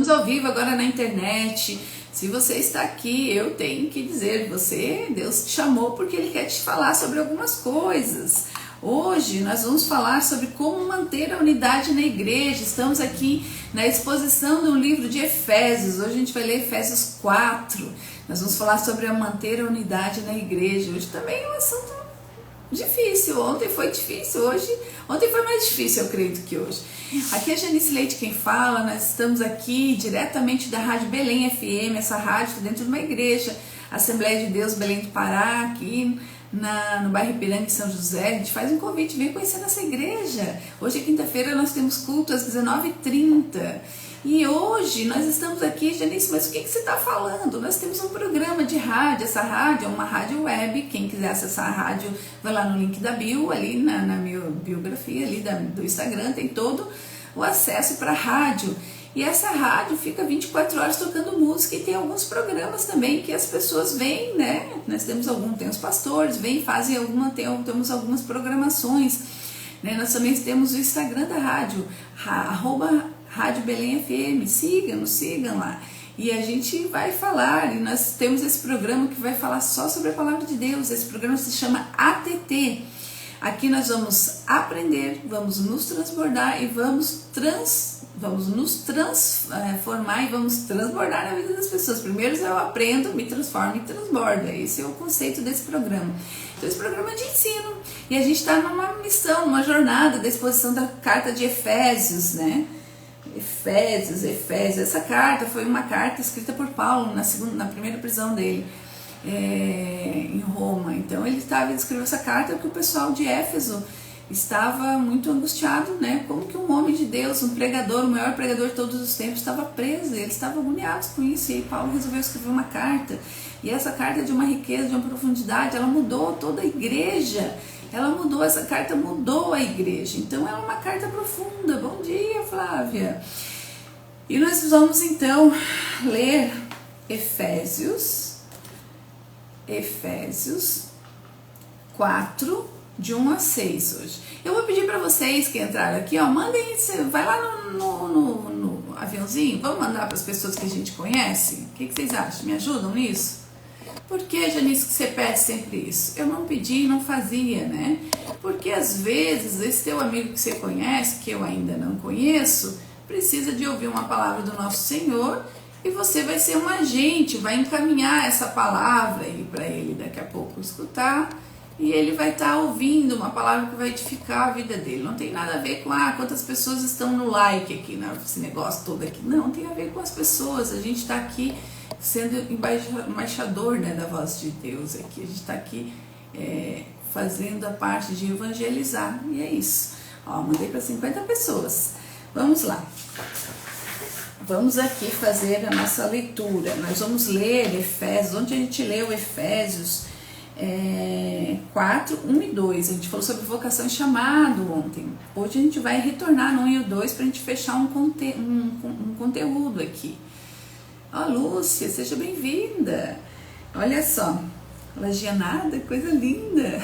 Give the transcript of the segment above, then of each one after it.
Estamos ao vivo agora na internet. Se você está aqui, eu tenho que dizer, Deus te chamou porque Ele quer te falar sobre algumas coisas. Hoje nós vamos falar sobre como manter a unidade na igreja. Estamos aqui na exposição de um livro de Efésios. Hoje a gente vai ler Efésios 4. Nós vamos falar sobre manter a unidade na igreja. Hoje também é um assunto difícil. Ontem foi difícil, ontem foi mais difícil, eu acredito, que hoje. Aqui é a Janice Leite quem fala. Nós estamos aqui diretamente da Rádio Belém FM. Essa rádio está dentro de uma igreja, Assembleia de Deus Belém do Pará, aqui no bairro Ipiranga, em São José. A gente faz um convite, vem conhecer nossa igreja. Hoje é quinta-feira, nós temos culto às 19h30. E hoje nós estamos aqui, Janice, mas o que você está falando? Nós temos um programa de rádio. Essa rádio é uma rádio web. Quem quiser acessar a rádio, vai lá no link da bio, ali na minha biografia ali do Instagram, tem todo o acesso para a rádio. E essa rádio fica 24 horas tocando música e tem alguns programas também que as pessoas vêm, né? Nós tem os pastores, vêm, fazem temos algumas programações, né? Nós também temos o Instagram da rádio, @Rádio Belém FM, sigam lá. E a gente vai falar, e nós temos esse programa que vai falar só sobre a Palavra de Deus. Esse programa se chama ATT. Aqui nós vamos aprender, vamos nos transbordar e vamos nos transformar e vamos transbordar na vida das pessoas. Primeiro eu aprendo, me transformo e transbordo. Esse é o conceito desse programa. Então esse programa é de ensino. E a gente está numa missão, numa jornada da exposição da carta de Efésios, né? Efésios. Essa carta foi uma carta escrita por Paulo na primeira prisão dele, em Roma. Então ele escreveu essa carta porque o pessoal de Éfeso estava muito angustiado, né? Como que um homem de Deus, um pregador, o maior pregador de todos os tempos, estava preso. Eles estavam agoniados com isso. E aí Paulo resolveu escrever uma carta. E essa carta, de uma riqueza, de uma profundidade, ela mudou toda a igreja. Essa carta mudou a igreja. Então é uma carta profunda. Bom dia, Flávia. E nós vamos então ler Efésios 4, de 1 a 6 hoje. Eu vou pedir para vocês que entraram aqui, mandem, vai lá no aviãozinho, vamos mandar para as pessoas que a gente conhece? O que vocês acham? Me ajudam nisso? Por que, Janice, que você pede sempre isso? Eu não pedi e não fazia, né? Porque às vezes esse teu amigo que você conhece, que eu ainda não conheço, precisa de ouvir uma palavra do nosso Senhor e você vai ser um agente, vai encaminhar essa palavra para ele daqui a pouco escutar. E ele vai estar ouvindo uma palavra que vai edificar a vida dele. Não tem nada a ver com quantas pessoas estão no like aqui, nesse negócio todo aqui. Não, tem a ver com as pessoas. A gente está aqui sendo embaixador, né, da voz de Deus aqui. A gente está aqui fazendo a parte de evangelizar. E é isso. Mandei para 50 pessoas. Vamos lá. Vamos aqui fazer a nossa leitura. Nós vamos ler Efésios. Onde a gente leu Efésios 4, 1 e 2. A gente falou sobre vocação e chamado ontem. Hoje a gente vai retornar no 1 e o 2 para a gente fechar um conteúdo aqui. Lúcia, seja bem-vinda. Olha só, lagianada, coisa linda.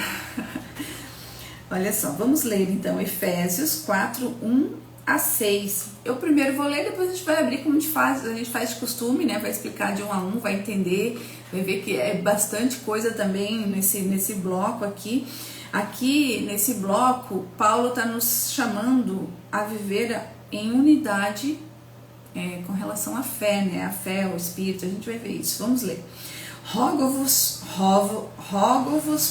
Olha só, vamos ler então Efésios 4, 1 a 6. Eu primeiro vou ler, depois a gente vai abrir como a gente faz de costume, né? Vai explicar de 1 a 1, vai entender, vai ver que é bastante coisa também nesse bloco aqui. Aqui, nesse bloco, Paulo está nos chamando a viver em unidade com relação à fé, né? A fé, o Espírito, a gente vai ver isso. Vamos ler. Rogo-vos,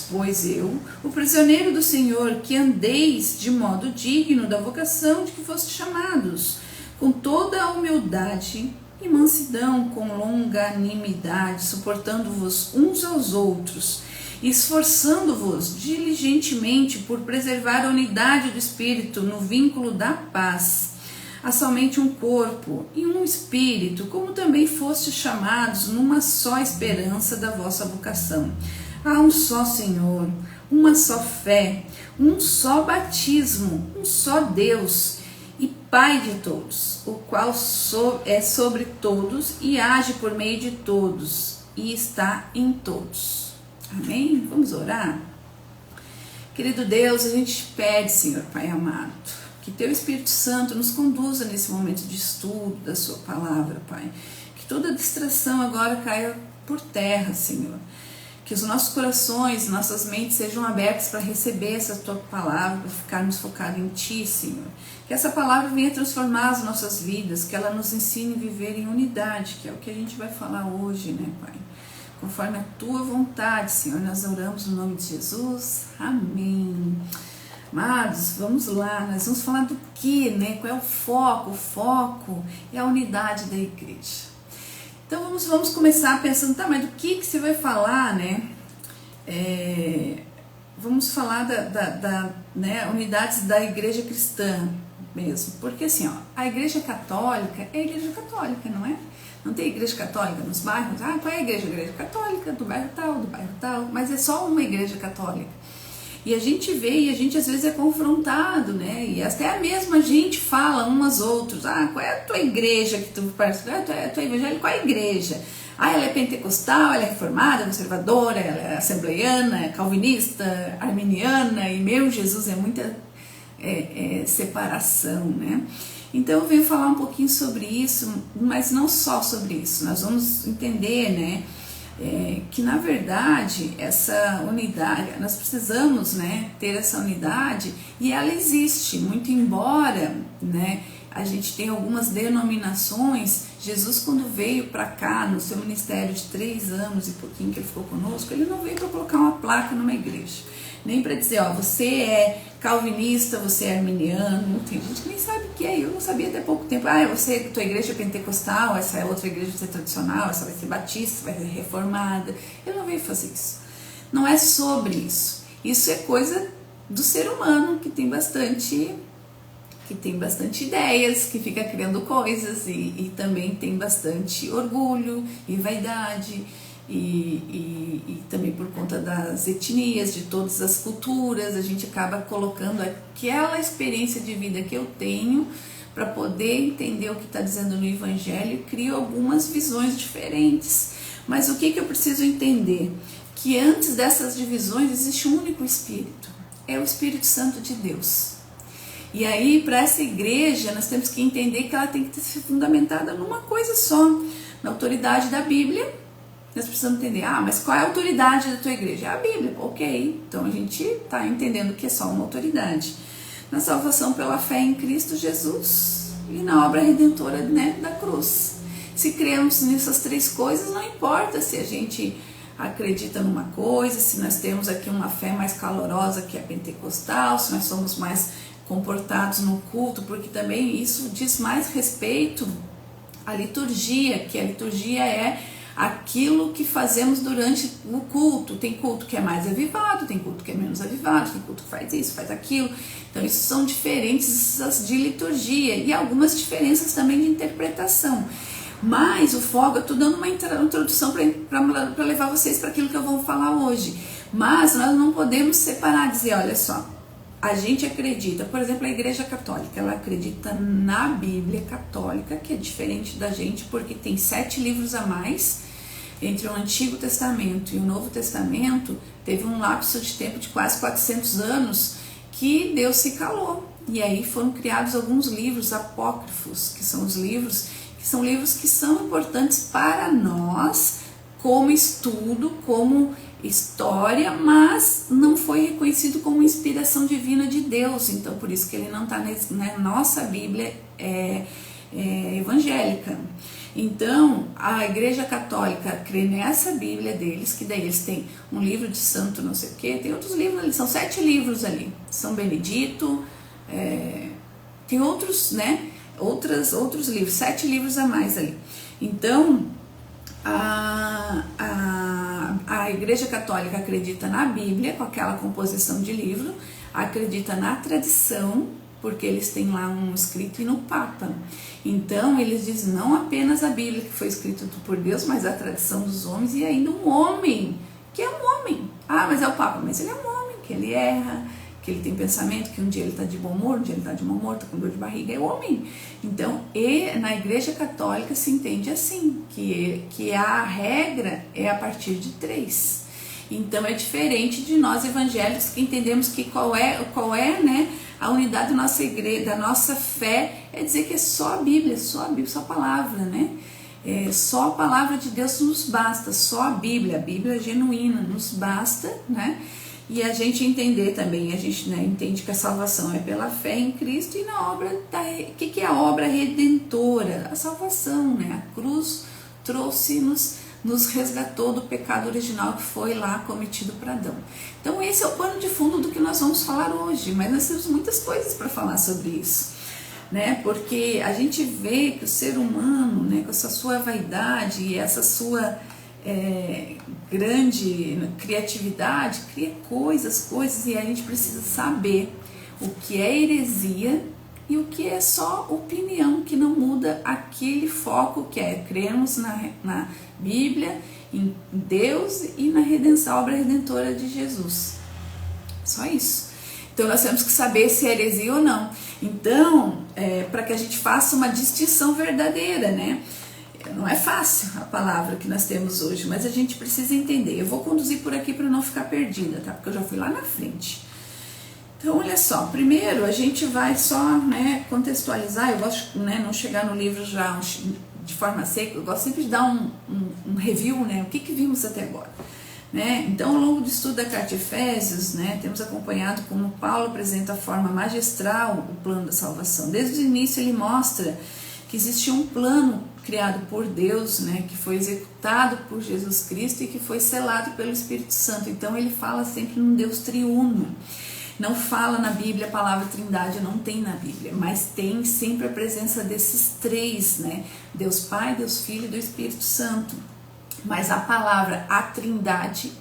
pois eu, o prisioneiro do Senhor, que andeis de modo digno da vocação de que fostes chamados, com toda a humildade e mansidão, com longanimidade, suportando-vos uns aos outros, esforçando-vos diligentemente por preservar a unidade do Espírito no vínculo da paz. Há somente um corpo e um espírito, como também fostes chamados numa só esperança da vossa vocação. Há um só Senhor, uma só fé, um só batismo, um só Deus e Pai de todos, o qual é sobre todos e age por meio de todos e está em todos. Amém? Vamos orar? Querido Deus, a gente pede, Senhor Pai amado, que Teu Espírito Santo nos conduza nesse momento de estudo da Sua palavra, Pai. Que toda distração agora caia por terra, Senhor. Que os nossos corações, nossas mentes sejam abertas para receber essa Tua palavra, para ficarmos focados em Ti, Senhor. Que essa palavra venha transformar as nossas vidas, que ela nos ensine a viver em unidade, que é o que a gente vai falar hoje, né, Pai? Conforme a Tua vontade, Senhor, nós oramos no nome de Jesus. Amém. Amados, vamos lá, nós vamos falar do que, né? Qual é o foco? O foco é a unidade da igreja. Então vamos começar pensando, tá, mas do que você vai falar, né? Vamos falar né, unidades da igreja cristã mesmo, porque assim, ó, a igreja católica é a igreja católica, não é? Não tem igreja católica nos bairros? Ah, qual é a igreja? A igreja católica do bairro tal, mas é só uma igreja católica. E a gente vê e a gente às vezes é confrontado, né? E até a mesma gente fala umas outras. Ah, qual é a tua igreja que tu participa? Ah, tu é evangélica, qual é a igreja? Ah, ela é pentecostal, ela é reformada, conservadora, ela é assembleiana, calvinista, arminiana, e meu Jesus, é muita separação, né? Então eu venho falar um pouquinho sobre isso, mas não só sobre isso. Nós vamos entender, né? Que na verdade essa unidade, nós precisamos, né, ter essa unidade, e ela existe, muito embora, né, a gente tenha algumas denominações. Jesus, quando veio para cá no seu ministério de 3 anos e pouquinho que ele ficou conosco, ele não veio para colocar uma placa numa igreja, nem para dizer, ó, você é calvinista, você é arminiano. Tem gente que nem sabe o que é, eu não sabia até pouco tempo. Ah, tua igreja é pentecostal, essa é outra igreja vai ser tradicional, essa vai ser batista, vai ser reformada. Eu não venho fazer isso. Não é sobre isso. Isso é coisa do ser humano que tem bastante ideias, que fica criando coisas e também tem bastante orgulho e vaidade. E também por conta das etnias, de todas as culturas, a gente acaba colocando aquela experiência de vida que eu tenho para poder entender o que está dizendo no Evangelho, e crio algumas visões diferentes. Mas o que eu preciso entender? Que antes dessas divisões existe um único Espírito, é o Espírito Santo de Deus. E aí, para essa igreja, nós temos que entender que ela tem que ser fundamentada numa coisa só, na autoridade da Bíblia. Nós precisamos entender, mas qual é a autoridade da tua igreja? É a Bíblia, ok. Então a gente está entendendo que é só uma autoridade. Na salvação pela fé em Cristo Jesus e na obra redentora, né, da cruz. Se cremos nessas 3 coisas, não importa se a gente acredita numa coisa, se nós temos aqui uma fé mais calorosa que a pentecostal, se nós somos mais comportados no culto, porque também isso diz mais respeito à liturgia, que a liturgia é aquilo que fazemos durante o culto. Tem culto que é mais avivado, tem culto que é menos avivado, tem culto que faz isso, faz aquilo. Então isso são diferenças de liturgia e algumas diferenças também de interpretação. Mas o foco, eu estou dando uma introdução para levar vocês para aquilo que eu vou falar hoje. Mas nós não podemos separar, dizer, olha só, a gente acredita, por exemplo, a igreja católica, ela acredita na Bíblia católica, que é diferente da gente, porque tem 7 livros a mais. Entre o Antigo Testamento e o Novo Testamento, teve um lapso de tempo de quase 400 anos que Deus se calou. E aí foram criados alguns livros apócrifos, que são livros que são importantes para nós, como estudo, como história, mas não foi reconhecido como inspiração divina de Deus. Então, por isso que ele não está na nossa Bíblia evangélica. Então, a Igreja Católica crê nessa Bíblia deles, que daí eles têm um livro de santo não sei o que, tem outros livros ali, são 7 livros ali, São Benedito, tem outros, né, outros livros, 7 livros a mais ali. Então, a Igreja Católica acredita na Bíblia, com aquela composição de livro, acredita na tradição, porque eles têm lá um escrito, e no Papa. Então eles dizem não apenas a Bíblia que foi escrita por Deus, mas a tradição dos homens, e ainda um homem, que é um homem. Mas é o Papa, mas ele é um homem, que ele erra, que ele tem pensamento, que um dia ele está de bom humor, um dia ele está de mau humor, está com dor de barriga, é homem. Então, na Igreja Católica se entende assim, que a regra é a partir de 3. Então é diferente de nós evangélicos, que entendemos que qual é, né, A unidade da nossa igreja, da nossa fé, é dizer que é só a Bíblia, só a palavra, né? Só a palavra de Deus nos basta, só a Bíblia genuína nos basta, né? E a gente entender também, a gente, né, entende que a salvação é pela fé em Cristo e na obra o que é a obra redentora? A salvação, né? A cruz nos resgatou do pecado original que foi lá cometido por Adão. Então esse é o pano de fundo do que nós vamos falar hoje, mas nós temos muitas coisas para falar sobre isso, né? Porque a gente vê que o ser humano, né, com essa sua vaidade e essa sua grande criatividade, cria coisas, e a gente precisa saber o que é heresia e o que é só opinião, que não muda aquele foco que é crermos na Bíblia, em Deus e na redenção, a obra redentora de Jesus. Só isso. Então nós temos que saber se é heresia ou não. Então, para que a gente faça uma distinção verdadeira, né? Não é fácil a palavra que nós temos hoje, mas a gente precisa entender. Eu vou conduzir por aqui para não ficar perdida, tá? Porque eu já fui lá na frente. Então, olha só, primeiro a gente vai só, né, contextualizar. Eu gosto, né, não chegar no livro já de forma seca, eu gosto sempre de dar um review, né? O que vimos até agora, né? Então, ao longo do estudo da carta de Efésios, né, temos acompanhado como Paulo apresenta a forma magistral o plano da salvação. Desde o início ele mostra que existia um plano criado por Deus, né, que foi executado por Jesus Cristo e que foi selado pelo Espírito Santo. Então ele fala sempre num Deus triuno. Não fala na Bíblia a palavra trindade, não tem na Bíblia, mas tem sempre a presença desses três, né? Deus Pai, Deus Filho e do Espírito Santo. Mas a palavra a trindade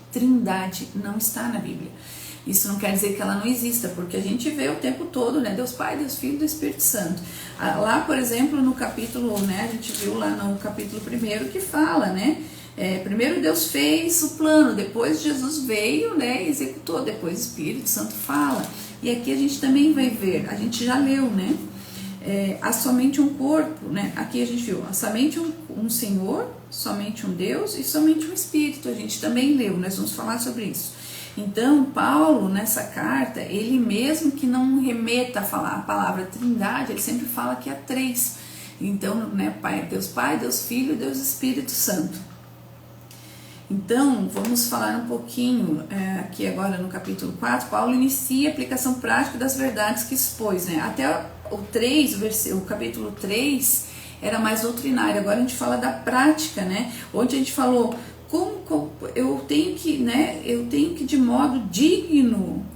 não está na Bíblia. Isso não quer dizer que ela não exista, porque a gente vê o tempo todo, né? Deus Pai, Deus Filho e do Espírito Santo. Lá, por exemplo, no capítulo, né? A gente viu lá no capítulo 1 que fala, né? Primeiro Deus fez o plano, depois Jesus veio, né, e executou, depois o Espírito Santo fala. E aqui a gente também vai ver, a gente já leu, né? Há somente um corpo, né? Aqui a gente viu, há somente um Senhor, somente um Deus e somente um Espírito. A gente também leu, nós vamos falar sobre isso. Então, Paulo, nessa carta, ele mesmo que não remeta a falar a palavra trindade, ele sempre fala que há três. Então, né, Deus Pai, Deus Filho e Deus Espírito Santo. Então, vamos falar um pouquinho aqui agora no capítulo 4, Paulo inicia a aplicação prática das verdades que expôs, né? Até o capítulo 3 era mais doutrinário, agora a gente fala da prática, né? Onde a gente falou como eu tenho que, né? Eu tenho que de modo digno,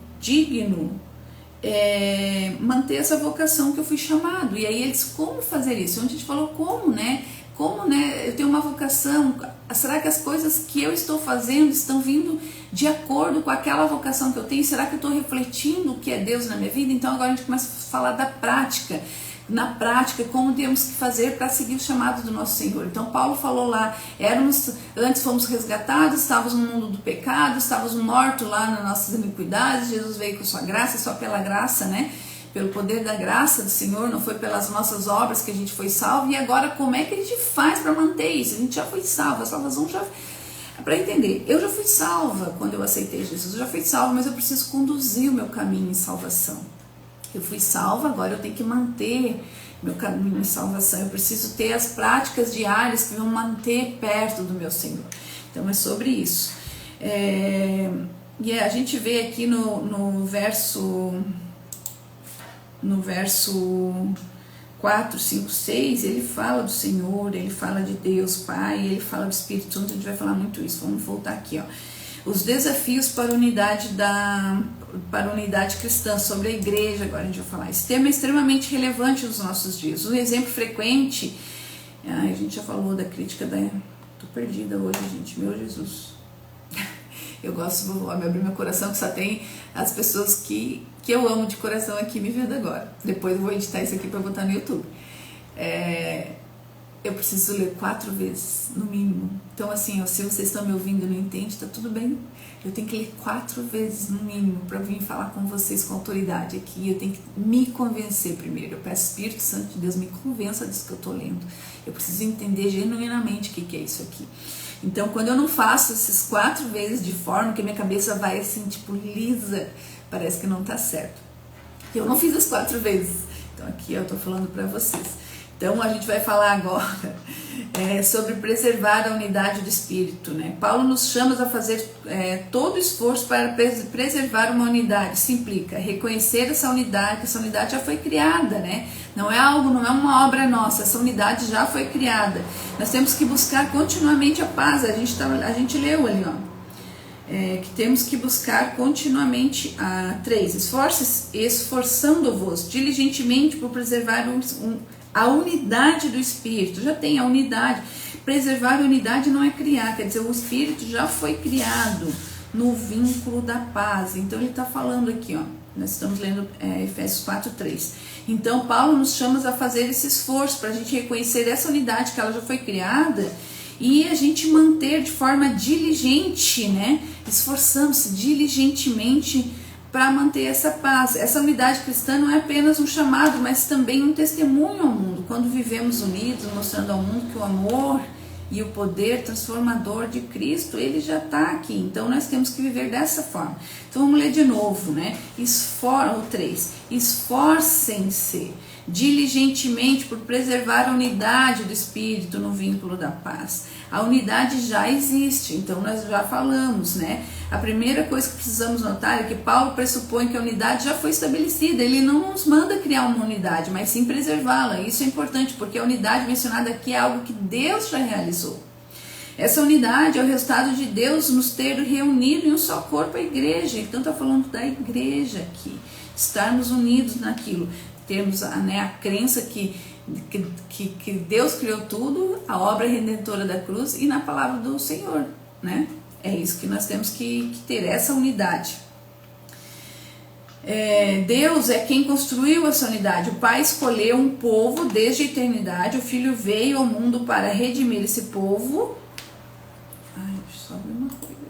manter essa vocação que eu fui chamado. E aí eles, como fazer isso? Onde a gente falou como, né? Como, né, eu tenho uma vocação, será que as coisas que eu estou fazendo estão vindo de acordo com aquela vocação que eu tenho? Será que eu estou refletindo o que é Deus na minha vida? Então agora a gente começa a falar da prática. Na prática, como temos que fazer para seguir o chamado do nosso Senhor. Então Paulo falou lá, antes fomos resgatados, estávamos no mundo do pecado, estávamos mortos lá nas nossas iniquidades, Jesus veio com sua graça, só pela graça, né? Pelo poder da graça do Senhor, não foi pelas nossas obras que a gente foi salvo. E agora como é que a gente faz para manter isso? A gente já foi salvo, a salvação já... Para entender, eu já fui salva quando eu aceitei Jesus, eu já fui salva, mas eu preciso conduzir o meu caminho em salvação. Eu fui salva, agora eu tenho que manter meu caminho em salvação, eu preciso ter as práticas diárias que vão manter perto do meu Senhor. Então é sobre isso. E a gente vê aqui no verso 4, 5, 6, ele fala do Senhor, ele fala de Deus Pai, ele fala do Espírito Santo, a gente vai falar muito isso. Vamos voltar aqui, ó. Os desafios para a unidade cristã, sobre a igreja, agora a gente vai falar. Esse tema é extremamente relevante nos nossos dias. Um exemplo frequente, a gente já falou da crítica tô perdida hoje, gente, meu Jesus. Eu gosto, vou abrir meu coração, que só tem as pessoas que eu amo de coração aqui me vendo agora. Depois eu vou editar isso aqui para botar no YouTube. Eu preciso ler 4 vezes, no mínimo. Então, assim, se vocês estão me ouvindo e não entendem, tá tudo bem. Eu tenho que ler 4 vezes, no mínimo, para vir falar com vocês com autoridade aqui. Eu tenho que me convencer primeiro. Eu peço Espírito Santo de Deus, me convença disso que eu tô lendo. Eu preciso entender genuinamente o que é isso aqui. Então, quando eu não faço esses 4 vezes de forma que minha cabeça vai assim, tipo, lisa, parece que não tá certo. Eu não fiz as 4 vezes. Então aqui eu estou falando para vocês. Então a gente vai falar agora sobre preservar a unidade do Espírito, né? Paulo nos chama a fazer todo o esforço para preservar uma unidade. Isso implica reconhecer essa unidade, que essa unidade já foi criada, né? Não é algo, não é uma obra nossa, essa unidade já foi criada. Nós temos que buscar continuamente a paz. A gente leu ali, ó. Que temos que buscar continuamente a 3. Esforçando-vos diligentemente por preservar a unidade do Espírito. Já tem a unidade. Preservar a unidade não é criar, quer dizer, o Espírito já foi criado no vínculo da paz. Então ele está falando aqui, ó, nós estamos lendo Efésios 4:3. Então Paulo nos chama a fazer esse esforço para a gente reconhecer essa unidade que ela já foi criada e a gente manter de forma diligente, né? Esforçamos-se diligentemente para manter essa paz. Essa unidade cristã não é apenas um chamado, mas também um testemunho ao mundo. Quando vivemos unidos, mostrando ao mundo que o amor e o poder transformador de Cristo, ele já está aqui. Então nós temos que viver dessa forma. Então vamos ler de novo, né? O 3. Esforcem-se diligentemente por preservar a unidade do Espírito no vínculo da paz. A unidade já existe, então nós já falamos, né? A primeira coisa que precisamos notar é que Paulo pressupõe que a unidade já foi estabelecida. Ele não nos manda criar uma unidade, mas sim preservá-la. Isso é importante, porque a unidade mencionada aqui é algo que Deus já realizou. Essa unidade é o resultado de Deus nos ter reunido em um só corpo, a igreja. Então está falando da igreja aqui, estarmos unidos naquilo. Temos a crença que Deus criou tudo, a obra redentora da cruz e na palavra do Senhor, né? É isso que nós temos que ter, essa unidade. Deus é quem construiu essa unidade. O Pai escolheu um povo desde a eternidade, o Filho veio ao mundo para redimir esse povo. Deixa eu só ver uma coisa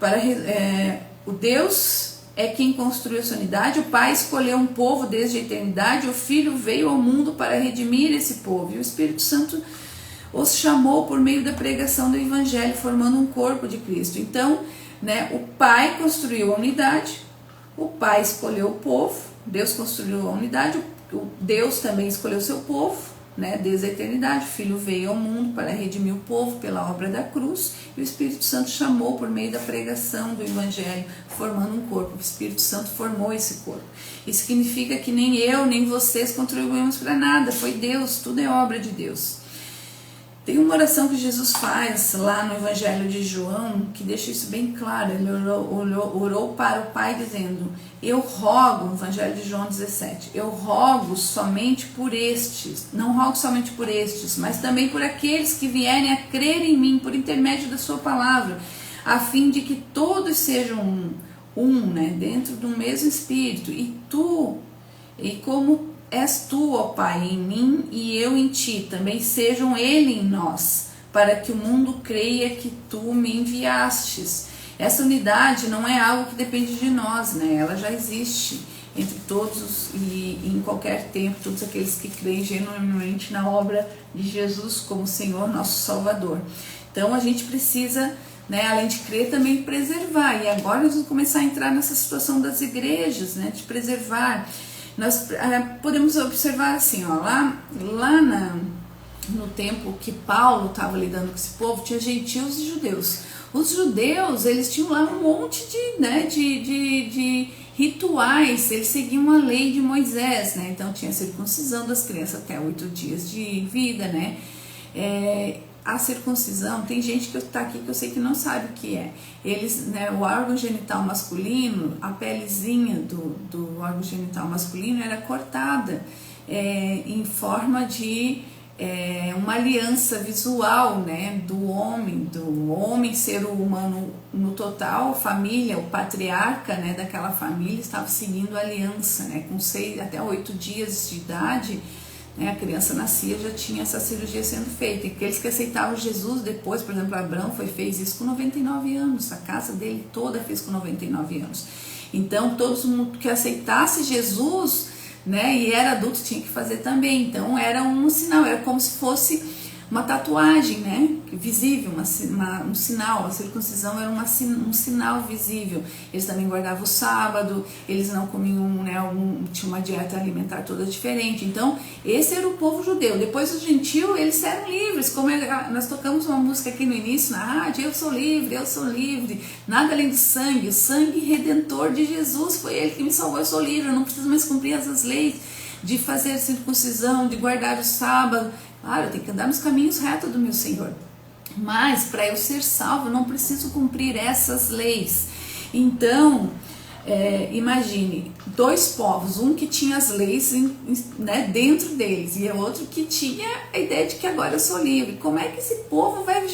aqui. O Deus é quem construiu essa unidade, o Pai escolheu um povo desde a eternidade, o Filho veio ao mundo para redimir esse povo, e o Espírito Santo os chamou por meio da pregação do Evangelho, formando um corpo de Cristo. Então, né, o Pai construiu a unidade, o Pai escolheu o povo, Deus construiu a unidade, Deus também escolheu o seu povo, né, desde a eternidade. O Filho veio ao mundo para redimir o povo pela obra da cruz, e o Espírito Santo chamou por meio da pregação do Evangelho, formando um corpo. O Espírito Santo formou esse corpo. Isso significa que nem eu, nem vocês contribuímos para nada, foi Deus, tudo é obra de Deus. Tem uma oração que Jesus faz lá no Evangelho de João, que deixa isso bem claro. Ele orou para o Pai dizendo: eu rogo, no Evangelho de João 17, eu rogo somente por estes, não rogo somente por estes, mas também por aqueles que vierem a crer em mim, por intermédio da sua palavra, a fim de que todos sejam né, dentro do mesmo Espírito, e como és tu, ó Pai, em mim e eu em ti, também sejam ele em nós, para que o mundo creia que tu me enviastes. Essa unidade não é algo que depende de nós, né? Ela já existe entre todos e em qualquer tempo, todos aqueles que creem genuinamente na obra de Jesus como Senhor, nosso Salvador. Então a gente precisa, né, além de crer, também preservar. E agora nós vamos começar a entrar nessa situação das igrejas, né, de preservar. Nós podemos observar assim, ó, lá no tempo que Paulo estava lidando com esse povo, tinha gentios e judeus. Os judeus, eles tinham lá um monte de rituais, eles seguiam a lei de Moisés, né? Então tinha a circuncisão das crianças até 8 dias de vida, né? A circuncisão, tem gente que está aqui que eu sei que não sabe o que é. Eles, né, o órgão genital masculino, a pelezinha do órgão genital masculino era cortada em forma de uma aliança visual, né, do homem ser humano no total, a família, o patriarca, né, daquela família estava seguindo a aliança, né, com 6 até 8 dias de idade. A criança nascia, já tinha essa cirurgia sendo feita. E aqueles que aceitavam Jesus depois, por exemplo, Abraão fez isso com 99 anos, a casa dele toda fez com 99 anos. Então, todo mundo que aceitasse Jesus, né, e era adulto, tinha que fazer também. Então, era um sinal, era como se fosse uma tatuagem, né, visível, um sinal. A circuncisão era um sinal visível. Eles também guardavam o sábado, eles não comiam, né, tinha uma dieta alimentar toda diferente. Então, esse era o povo judeu. Depois, os gentios, eles eram livres, como nós tocamos uma música aqui no início, na rádio, eu sou livre, nada além do sangue, o sangue redentor de Jesus, foi ele que me salvou, eu sou livre, eu não preciso mais cumprir essas leis de fazer circuncisão, de guardar o sábado. Claro, eu tenho que andar nos caminhos retos do meu Senhor. Mas, para eu ser salvo, eu não preciso cumprir essas leis. Então, imagine, dois povos, um que tinha as leis, né, dentro deles, e o outro que tinha a ideia de que agora eu sou livre. Como é que esse povo vai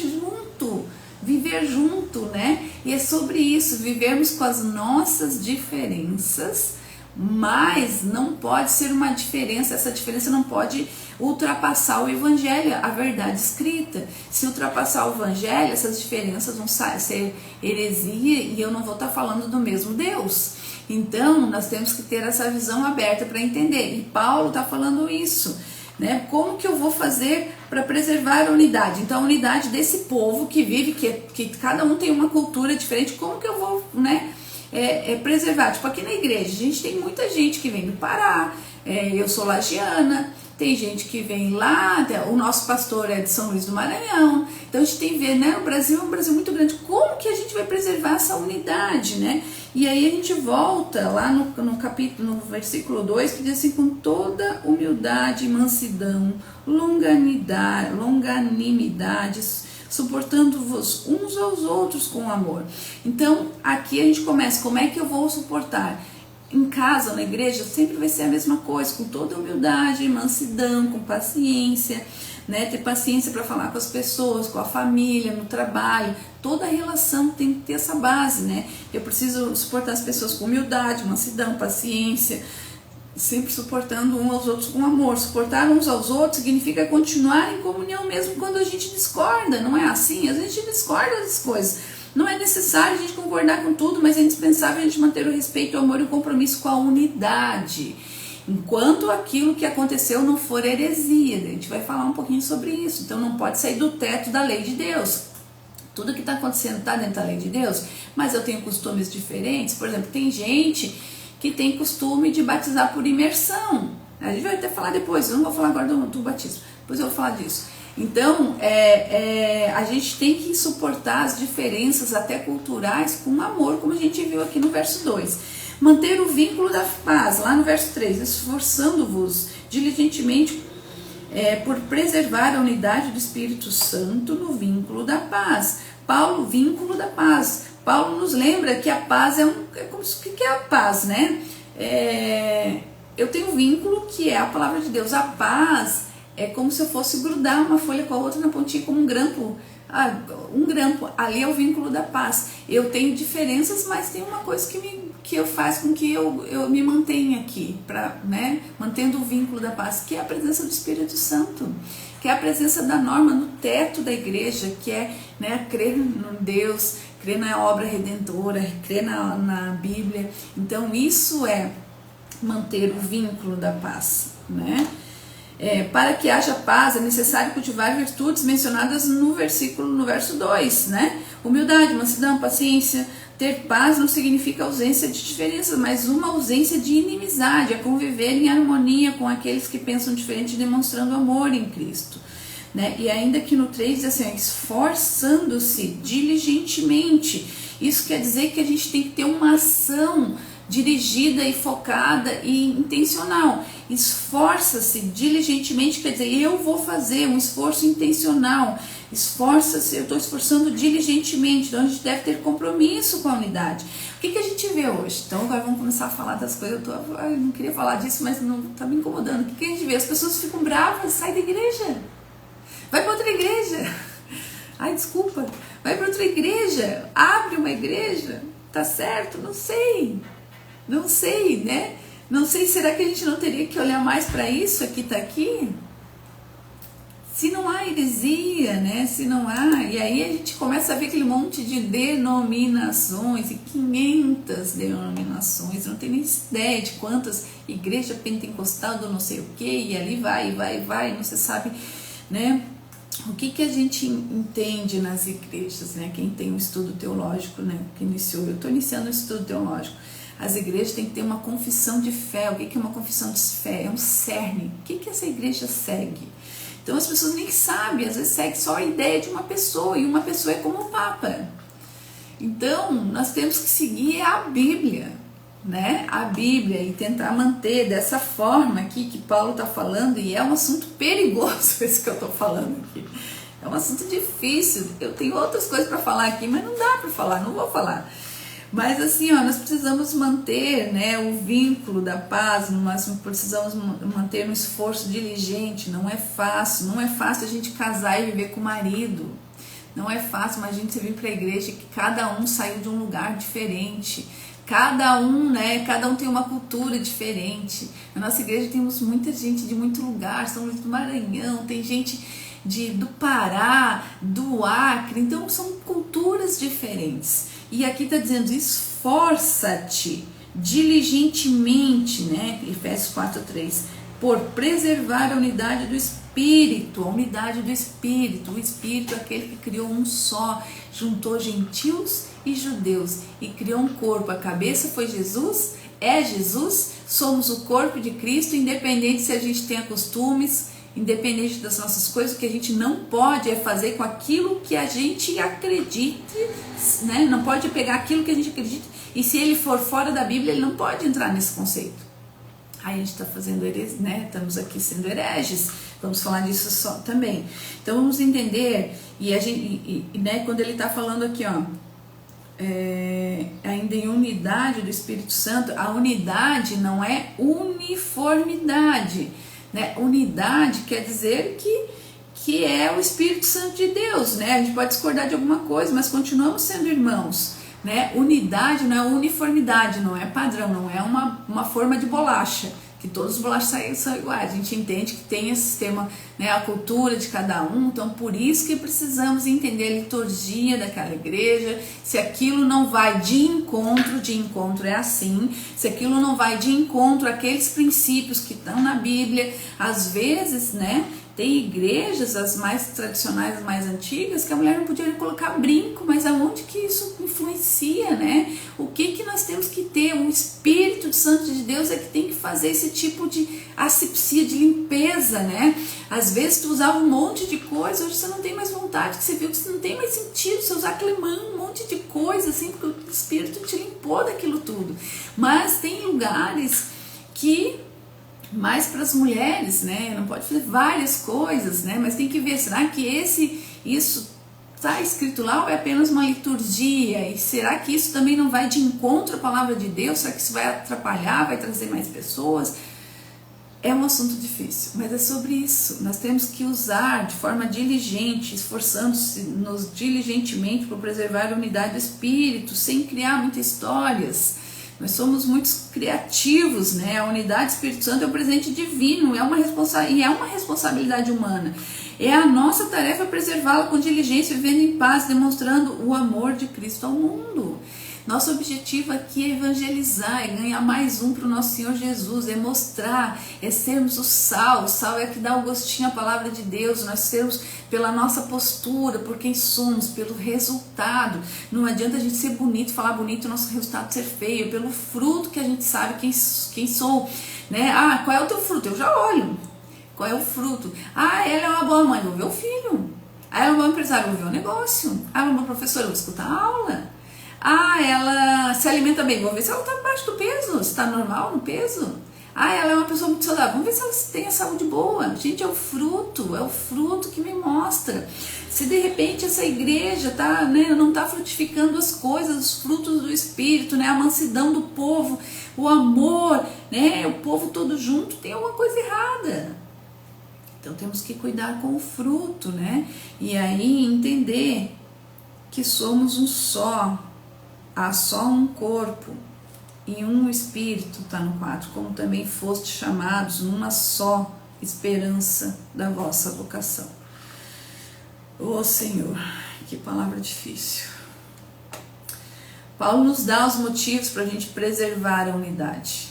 viver junto, né? E é sobre isso, vivermos com as nossas diferenças, mas não pode ser uma diferença, essa diferença não pode ultrapassar o evangelho, a verdade escrita. Se ultrapassar o evangelho, essas diferenças vão ser heresia e eu não vou estar falando do mesmo Deus. Então, nós temos que ter essa visão aberta para entender. E Paulo está falando isso, né? Como que eu vou fazer para preservar a unidade? Então, a unidade desse povo que vive, que cada um tem uma cultura diferente, como que eu vou, né, preservar? Tipo, aqui na igreja, a gente tem muita gente que vem do Pará, eu sou lagiana, tem gente que vem lá, o nosso pastor é de São Luís do Maranhão. Então a gente tem que ver, né? O Brasil é um Brasil muito grande. Como que a gente vai preservar essa unidade, né? E aí a gente volta lá no capítulo, no versículo 2, que diz assim: com toda humildade, mansidão, longanimidade, suportando-vos uns aos outros com amor. Então aqui a gente começa, como é que eu vou suportar? Em casa, na igreja, sempre vai ser a mesma coisa, com toda humildade, mansidão, com paciência, né? Ter paciência para falar com as pessoas, com a família, no trabalho. Toda relação tem que ter essa base, né? Eu preciso suportar as pessoas com humildade, mansidão, paciência, sempre suportando uns aos outros com amor. Suportar uns aos outros significa continuar em comunhão mesmo quando a gente discorda, não é assim? A gente discorda das coisas. Não é necessário a gente concordar com tudo, mas é indispensável a gente manter o respeito, o amor e o compromisso com a unidade. Enquanto aquilo que aconteceu não for heresia, a gente vai falar um pouquinho sobre isso. Então não pode sair do teto da lei de Deus. Tudo que está acontecendo está dentro da lei de Deus, mas eu tenho costumes diferentes. Por exemplo, tem gente que tem costume de batizar por imersão. A gente vai até falar depois, eu não vou falar agora do batismo, depois eu vou falar disso. Então, a gente tem que suportar as diferenças até culturais com amor, como a gente viu aqui no verso 2. Manter o vínculo da paz, lá no verso 3, esforçando-vos diligentemente por preservar a unidade do Espírito Santo no vínculo da paz. Vínculo da paz. Paulo nos lembra que a paz o que é a paz, né? Eu tenho um vínculo que é a palavra de Deus. A paz é como se eu fosse grudar uma folha com a outra na pontinha, como um grampo. Ali é o vínculo da paz. Eu tenho diferenças, mas tem uma coisa que faz com que eu me mantenha aqui, né, mantendo o vínculo da paz, que é a presença do Espírito Santo, que é a presença da norma no teto da igreja, que é, né, crer no Deus, crer na obra redentora, crer na Bíblia. Então isso é manter o vínculo da paz, né? Para que haja paz é necessário cultivar virtudes mencionadas no verso 2, né? Humildade, mansidão, paciência. Ter paz não significa ausência de diferenças, mas uma ausência de inimizade, conviver em harmonia com aqueles que pensam diferente, demonstrando amor em Cristo, né? E ainda que no 3 diz assim, esforçando-se diligentemente. Isso quer dizer que a gente tem que ter uma ação dirigida e focada e intencional. Esforça-se diligentemente, quer dizer, eu vou fazer um esforço intencional. Esforça-se, eu estou esforçando diligentemente. Então a gente deve ter compromisso com a unidade. O que a gente vê hoje? Então agora vamos começar a falar das coisas. Eu não queria falar disso, mas não está me incomodando. O que a gente vê? As pessoas ficam bravas, sai da igreja, vai para outra igreja. Ai, desculpa, vai para outra igreja, abre uma igreja, tá certo? Não sei, né? Não sei, será que a gente não teria que olhar mais para isso que está aqui? Se não há heresia, né? Se não há, e aí a gente começa a ver aquele monte de denominações, e 500 denominações, não tem nem ideia de quantas igrejas pentecostal do não sei o que, e ali vai, não se sabe, né? o que a gente entende nas igrejas, né? Quem tem um estudo teológico, né? Que iniciou, eu estou iniciando um estudo teológico. As igrejas têm que ter uma confissão de fé. O que é uma confissão de fé? É um cerne. O que essa igreja segue? Então as pessoas nem sabem, às vezes segue só a ideia de uma pessoa, e uma pessoa é como o Papa. Então nós temos que seguir a Bíblia, né? A Bíblia, e tentar manter dessa forma aqui que Paulo está falando, e é um assunto perigoso esse que eu estou falando aqui. É um assunto difícil. Eu tenho outras coisas para falar aqui, mas não dá para falar, não vou falar. Mas assim, ó, nós precisamos manter, né, o vínculo da paz, nós precisamos manter um esforço diligente. Não é fácil a gente casar e viver com o marido. Não é fácil, mas a gente vir para a igreja que cada um saiu de um lugar diferente. Cada um tem uma cultura diferente. Na nossa igreja temos muita gente de muito lugar, São Luís do Maranhão, tem gente do Pará, do Acre, então são culturas diferentes. E aqui está dizendo, esforça-te diligentemente, né? Efésios 4:3, por preservar a unidade do Espírito, o Espírito é aquele que criou um só, juntou gentios e judeus e criou um corpo. A cabeça foi Jesus, é Jesus, somos o corpo de Cristo, independente se a gente tenha costumes, independente das nossas coisas. O que a gente não pode é fazer com aquilo que a gente acredite, né? Não pode pegar aquilo que a gente acredita, e se ele for fora da Bíblia, ele não pode entrar nesse conceito. Aí a gente está fazendo heresia, né? Estamos aqui sendo hereges. Vamos falar disso só também. Então vamos entender, e a gente, né, quando ele está falando aqui, ó, ainda em unidade do Espírito Santo, a unidade não é uniformidade, né? Unidade quer dizer que é o Espírito Santo de Deus, né? A gente pode discordar de alguma coisa, mas continuamos sendo irmãos, né? Unidade não é uniformidade, não é padrão, não é uma forma de bolacha, que todos os bolachas são iguais. A gente entende que tem esse sistema, né, a cultura de cada um, então por isso que precisamos entender a liturgia daquela igreja. Se aquilo não vai de encontro é assim, se aquilo não vai de encontro àqueles princípios que estão na Bíblia, às vezes, né, tem igrejas, as mais tradicionais, as mais antigas, que a mulher não podia colocar brinco, mas aonde que isso influencia, né? O que nós temos que ter? O Espírito Santo de Deus é que tem que fazer esse tipo de asepsia, de limpeza, né? Às vezes tu usava um monte de coisa, hoje você não tem mais vontade, que você viu que você não tem mais sentido, você usar clemã, um monte de coisa, assim, porque o Espírito te limpou daquilo tudo. Mas tem lugares que mais para as mulheres, né? Não pode fazer várias coisas, né? Mas tem que ver, será que isso está escrito lá ou é apenas uma liturgia? E será que isso também não vai de encontro à palavra de Deus? Será que isso vai atrapalhar, vai trazer mais pessoas? É um assunto difícil, mas é sobre isso. Nós temos que usar de forma diligente, esforçando-nos diligentemente por preservar a unidade do Espírito, sem criar muitas histórias. Nós somos muito criativos, né? A unidade do Espírito Santo é um presente divino, é uma responsabilidade humana. É a nossa tarefa preservá-la com diligência, vivendo em paz, demonstrando o amor de Cristo ao mundo. Nosso objetivo aqui é evangelizar, é ganhar mais um para o nosso Senhor Jesus, é mostrar, é sermos o sal. O sal é que dá o gostinho à palavra de Deus. Nós sermos pela nossa postura, por quem somos, pelo resultado. Não adianta a gente ser bonito, falar bonito, o nosso resultado ser feio, pelo fruto que a gente sabe quem sou, né? Ah, qual é o teu fruto? Eu já olho. Qual é o fruto? Ah, ela é uma boa mãe, vou ver o filho. Ah, ela é uma boa empresária, vou ver o negócio. Ah, ela é uma boa professora, vou escutar a aula. Ah, ela se alimenta bem, vamos ver se ela está abaixo do peso, se está normal no peso. Ah, ela é uma pessoa muito saudável, vamos ver se ela tem a saúde boa. Gente, é o fruto que me mostra. Se de repente essa igreja tá, né, não está frutificando as coisas, os frutos do Espírito, né, a mansidão do povo, o amor, né, o povo todo junto, tem alguma coisa errada. Então temos que cuidar com o fruto, né, e aí entender que somos um só. Há só um corpo e um Espírito, está no 4, como também foste chamados numa só esperança da vossa vocação. Ô Senhor, que palavra difícil. Paulo nos dá os motivos para a gente preservar a unidade.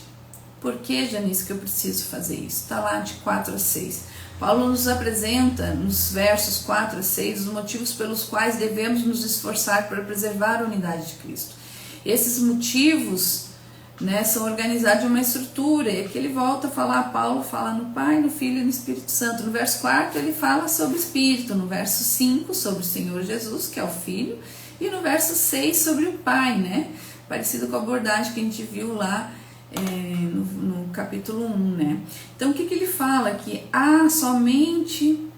Por que, Janice, que eu preciso fazer isso? Está lá de 4 a 6. Paulo nos apresenta nos versos 4 a 6 os motivos pelos quais devemos nos esforçar para preservar a unidade de Cristo. Esses motivos, né, são organizados em uma estrutura, e aqui ele volta a falar, Paulo fala no Pai, no Filho e no Espírito Santo. No verso 4 ele fala sobre o Espírito, no verso 5 sobre o Senhor Jesus, que é o Filho, e no verso 6 sobre o Pai, né, parecido com a abordagem que a gente viu lá no capítulo 1, né. Então o que ele fala? Que há somente,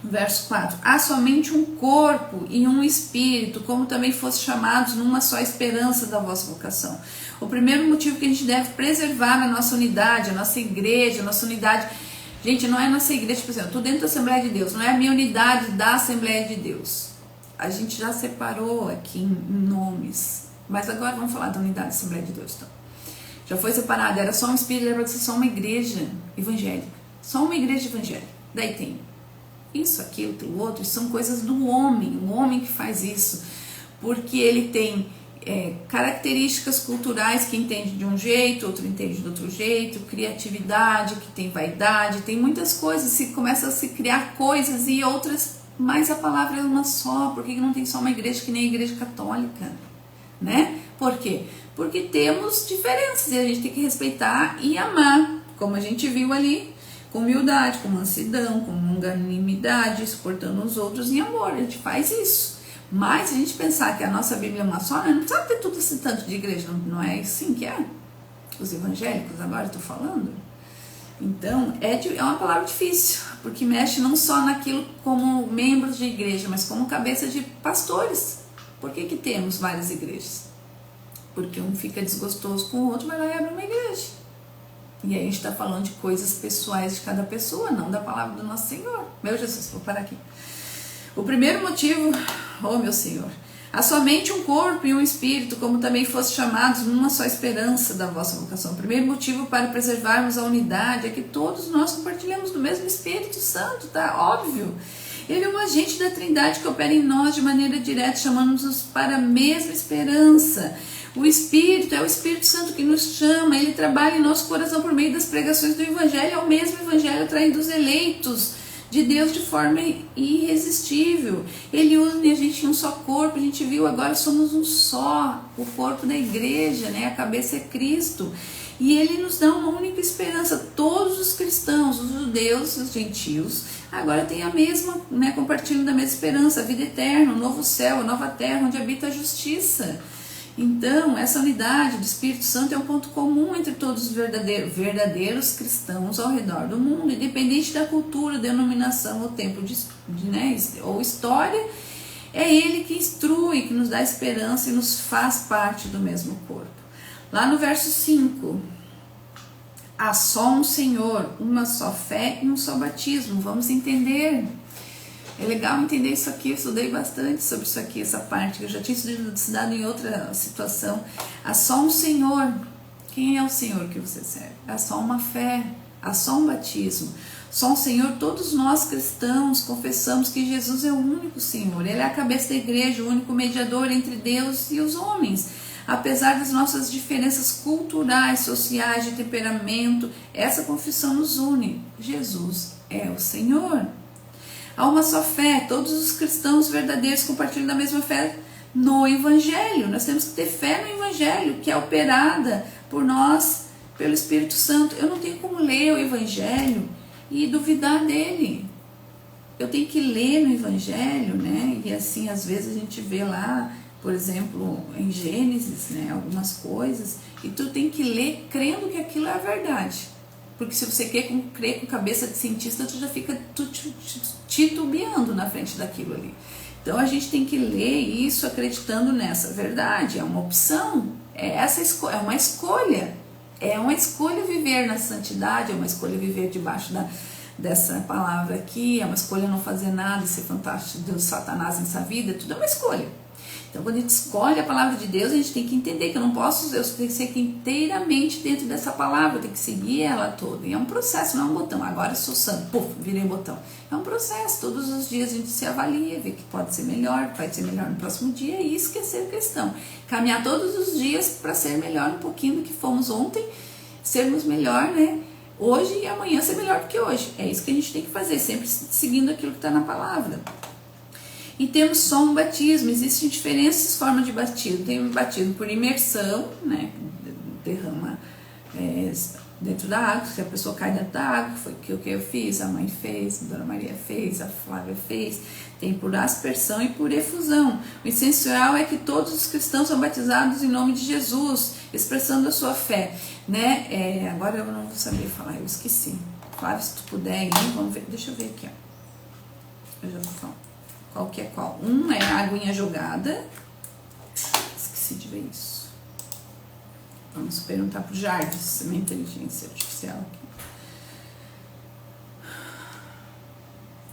verso 4, há somente um corpo e um espírito, como também fosse chamados numa só esperança da vossa vocação. O primeiro motivo que a gente deve preservar a nossa unidade, a nossa igreja, a nossa unidade. Gente, não é a nossa igreja, por exemplo, eu estou dentro da Assembleia de Deus, não é a minha unidade da Assembleia de Deus. A gente já separou aqui em nomes, mas agora vamos falar da unidade da Assembleia de Deus. Então, já foi separada, era só um espírito, era para ser só uma igreja evangélica, só uma igreja evangélica. Daí tem isso, aquilo, tem o outro, são coisas do homem, o homem que faz isso, porque ele tem características culturais que entende de um jeito, outro entende de outro jeito, criatividade, que tem vaidade, tem muitas coisas, se começa a se criar coisas e outras, mas a palavra é uma só. Por que não tem só uma igreja que nem a igreja católica, né? Por quê? Porque temos diferenças e a gente tem que respeitar e amar, como a gente viu ali, com humildade, com mansidão, com longanimidade, suportando os outros em amor. A gente faz isso. Mas se a gente pensar que a nossa Bíblia é uma só, não precisa ter tudo esse tanto de igreja, não é assim que é? Os evangélicos agora estou falando. Então é uma palavra difícil, porque mexe não só naquilo como membros de igreja, mas como cabeça de pastores. Por que temos várias igrejas? Porque um fica desgostoso com o outro, vai lá e abre uma igreja. E aí a gente está falando de coisas pessoais de cada pessoa, não da palavra do nosso Senhor. Meu Jesus, vou parar aqui. O primeiro motivo, oh meu Senhor, há somente um corpo e um espírito, como também fosse chamados numa só esperança da vossa vocação. O primeiro motivo para preservarmos a unidade é que todos nós compartilhamos do mesmo Espírito Santo, tá? Óbvio. Ele é um agente da Trindade que opera em nós de maneira direta, chamando-nos para a mesma esperança. O Espírito é o Espírito Santo que nos chama, ele trabalha em nosso coração por meio das pregações do Evangelho, é o mesmo Evangelho atraindo os eleitos de Deus de forma irresistível. Ele une a gente em um só corpo, a gente viu, agora somos um só, o corpo da igreja, né? A cabeça é Cristo. E ele nos dá uma única esperança. Todos os cristãos, os judeus, os gentios, agora têm a mesma, né? Compartilham da mesma esperança, a vida eterna, o novo céu, a nova terra, onde habita a justiça. Então, essa unidade do Espírito Santo é um ponto comum entre todos os verdadeiros cristãos ao redor do mundo, independente da cultura, denominação ou tempo ou história. É ele que instrui, que nos dá esperança e nos faz parte do mesmo corpo. Lá no verso 5, há só um Senhor, uma só fé e um só batismo. Vamos entender. É legal entender isso aqui, eu estudei bastante sobre isso aqui, essa parte, que eu já tinha estudado em outra situação. Há só um Senhor. Quem é o Senhor que você serve? Há só uma fé, há só um batismo. Só um Senhor, todos nós cristãos confessamos que Jesus é o único Senhor. Ele é a cabeça da igreja, o único mediador entre Deus e os homens. Apesar das nossas diferenças culturais, sociais, de temperamento, essa confissão nos une. Jesus é o Senhor. Há uma só fé, todos os cristãos verdadeiros compartilham da mesma fé no Evangelho. Nós temos que ter fé no Evangelho, que é operada por nós, pelo Espírito Santo. Eu não tenho como ler o Evangelho e duvidar dele. Eu tenho que ler no Evangelho, né? E assim, às vezes a gente vê lá, por exemplo, em Gênesis, né, algumas coisas, e tu tem que ler crendo que aquilo é a verdade. Porque se você crê com cabeça de cientista, tu já fica titubeando na frente daquilo ali. Então a gente tem que ler isso acreditando nessa verdade. É uma opção, é uma escolha. É uma escolha viver na santidade, é uma escolha viver debaixo dessa palavra aqui, é uma escolha não fazer nada, ser fantástico, Deus, Satanás nessa vida, tudo é uma escolha. Então, quando a gente escolhe a palavra de Deus, a gente tem que entender que eu não posso, eu tenho que ser inteiramente dentro dessa palavra, eu tenho que seguir ela toda. E é um processo, não é um botão. Agora eu sou santo, puf, virei botão. É um processo, todos os dias a gente se avalia, vê que pode ser melhor, vai ser melhor no próximo dia, e isso que é ser cristão. Caminhar todos os dias para ser melhor um pouquinho do que fomos ontem, sermos melhor, né? hoje e amanhã ser melhor do que hoje. É isso que a gente tem que fazer, sempre seguindo aquilo que está na palavra. E temos só um batismo, existem diferentes formas de batismo. Tem um batismo por imersão, né, derrama dentro da água, se a pessoa cai dentro da água, foi o que eu fiz, a mãe fez, a Dona Maria fez, a Flávia fez. Tem por aspersão e por efusão. O essencial é que todos os cristãos são batizados em nome de Jesus, expressando a sua fé, né? Agora eu não vou saber falar, eu esqueci. Flávia, se tu puder aí, vamos ver, deixa eu ver aqui, ó. Eu já vou falar. Qual que é qual? Um é a aguinha jogada. Esqueci de ver isso. Vamos perguntar pro Jardim, minha inteligência artificial aqui.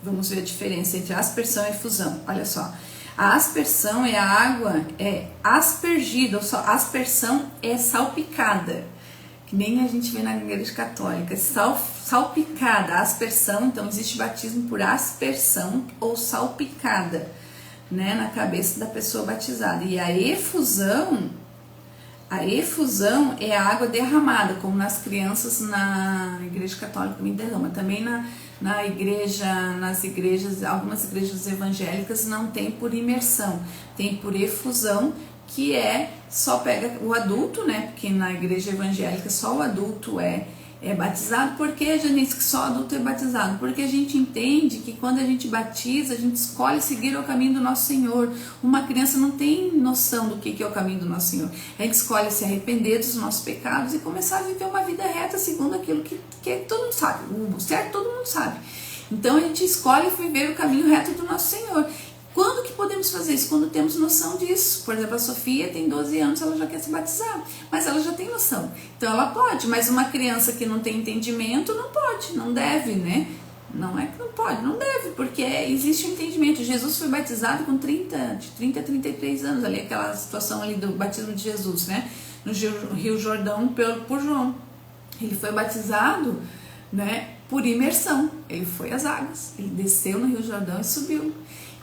Vamos ver a diferença entre aspersão e efusão. Olha só. A aspersão é a água aspergida, ou só aspersão é salpicada. Que nem a gente vê na igreja católica, salpicada, aspersão, então existe batismo por aspersão ou salpicada, né, na cabeça da pessoa batizada. E a efusão é a água derramada, como nas crianças na igreja católica também derrama. Também nas igrejas, algumas igrejas evangélicas não tem por imersão, tem por efusão, que só pega o adulto, né? Porque na igreja evangélica só o adulto é batizado. Por que a gente diz que só adulto é batizado? Porque a gente entende que quando a gente batiza, a gente escolhe seguir o caminho do nosso Senhor. Uma criança não tem noção do que é o caminho do nosso Senhor. A gente escolhe se arrepender dos nossos pecados e começar a viver uma vida reta segundo aquilo que todo mundo sabe. O certo todo mundo sabe. Então a gente escolhe viver o caminho reto do nosso Senhor. Quando que podemos fazer isso? Quando temos noção disso. Por exemplo, a Sofia tem 12 anos, ela já quer se batizar, mas ela já tem noção. Então ela pode, mas uma criança que não tem entendimento não pode, não deve, né? Não é que não pode, não deve, porque existe um entendimento. Jesus foi batizado com de 30 a 33 anos, ali aquela situação ali do batismo de Jesus, né? No Rio Jordão por João. Ele foi batizado, né, por imersão. Ele foi às águas, ele desceu no Rio Jordão e subiu.